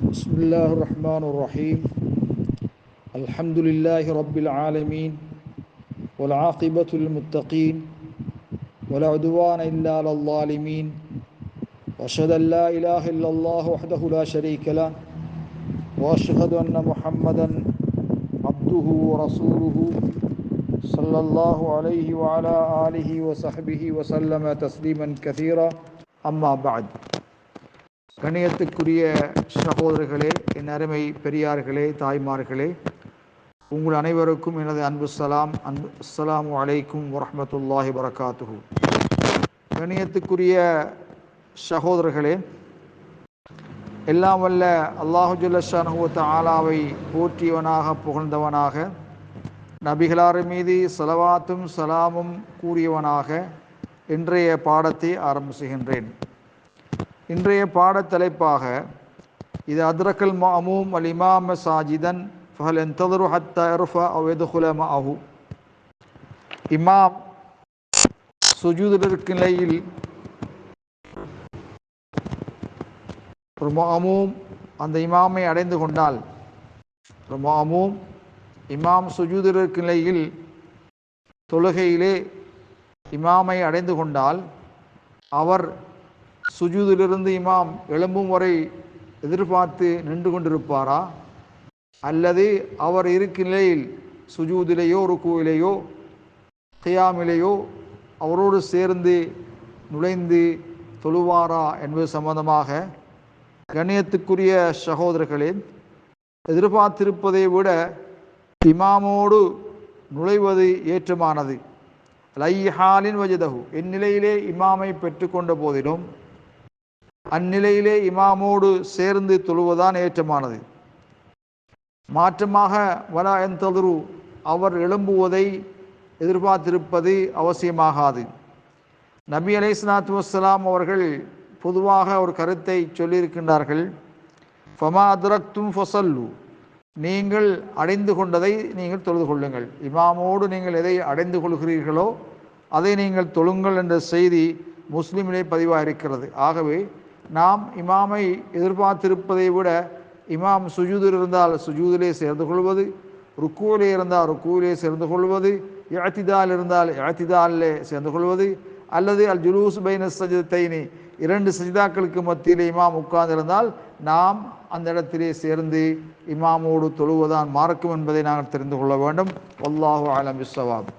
بسم الله الرحمن الرحيم الحمد لله رب العالمين والعاقبة للمتقين ولا عدوان إلا على الظالمين وأشهد أن لا إله إلا الله وحده لا شريك له وأشهد أن محمدا عبده ورسوله صلى الله عليه وعلى آله وصحبه وسلم تسليما كثيرا أما بعد கண்ணியத்துக்குரிய சகோதரர்களே, என் அருமை பெரியார்களே, தாய்மார்களே, உங்கள் அனைவருக்கும் எனது அன்பு சலாம். அஸ்ஸலாமு அலைக்கும் வரஹ்மத்துல்லாஹி வரகாத்துஹு. கண்ணியத்துக்குரிய சகோதரர்களே, எல்லாம் வல்ல அல்லாஹு ஜல்ல ஷானஹு வ தஆலாவை போற்றியவனாக புகழ்ந்தவனாக, நபிகளார் மீது ஸலவாத்தும் சலாமும் கூறியவனாக இன்றைய பாடத்தை ஆரம்பிச்சுகின்றேன். இன்றைய பாடத்தலைப்பாக இது அத்ரக்கல் மஅமூம் அல் இமாம சாஜிதன் ஃபஹல் யன்தظر ஹத்தா யர்ஃபா அவ் யத்குல மஅஹு. இமாம் சுஜூதில் இருக்கும் நிலையில் ஒரு மஅமூம் அந்த இமாமை அடைந்து கொண்டால், ஒரு மஅமூம் இமாம் சுஜூதில் இருக்கும் நிலையில் தொழுகையிலே இமாமை அடைந்து கொண்டால், அவர் சுஜூதிலிருந்து இமாம் எழும்பும் வரை எதிர்பார்த்து நின்று கொண்டிருப்பாரா, அல்லது அவர் இருக்கும் நிலையில் சுஜூதிலேயோ ருக்குவிலேயோ கியாமிலேயோ அவரோடு சேர்ந்து நுழைந்து தொழுவாரா என்பது சம்பந்தமாக கண்ணியத்துக்குரிய சகோதரர்களே, எதிர்பார்த்திருப்பதை விட இமாமோடு நுழைவது ஏற்றமானது. லைஹாலின் வஜதஹு, இந்நிலையிலே இமாமை பெற்றுக்கொண்ட போதிலும் அந்நிலையிலே இமாமோடு சேர்ந்து தொழுவதான் ஏற்றமானது. மாற்றமாக வலா யன்தظரு, அவர் எழும்புவதை எதிர்பார்த்திருப்பது அவசியமாகாது. நபி அலைஹிஸ்ஸலாத்து வஸ்ஸலாம் அவர்கள் பொதுவாக ஒரு கருத்தை சொல்லியிருக்கின்றார்கள். ஃபமா அத்ரக்தும் ஃபஸல்லு, நீங்கள் அடைந்து கொண்டதை நீங்கள் தொழுது கொள்ளுங்கள். இமாமோடு நீங்கள் எதை அடைந்து கொள்கிறீர்களோ அதை நீங்கள் தொழுங்கள் என்ற செய்தி முஸ்லிமிலே பதிவாக இருக்கிறது. ஆகவே நாம் இமாமை எதிர்பார்த்திருப்பதை விட இமாம் சுஜூதில் இருந்தால் சுஜூதிலே சேர்ந்து கொள்வது, ருக்குவிலே இருந்தால் ருக்குவிலே சேர்ந்து கொள்வது, இஅ்திதால் இருந்தால் இஅ்திதாலிலே சேர்ந்து கொள்வது, அல்லது அல் ஜுலூஸ் பைன ஸஜ்தத்தைனி, இரண்டு சஜிதாக்களுக்கு மத்தியிலே இமாம் உட்கார்ந்திருந்தால் நாம் அந்த இடத்திலே சேர்ந்து இமாமோடு தொழுவதான் மார்க்கம் என்பதை நாங்கள் தெரிந்து கொள்ள வேண்டும். வல்லாஹு அலம் பிஸ்ஸவாப்.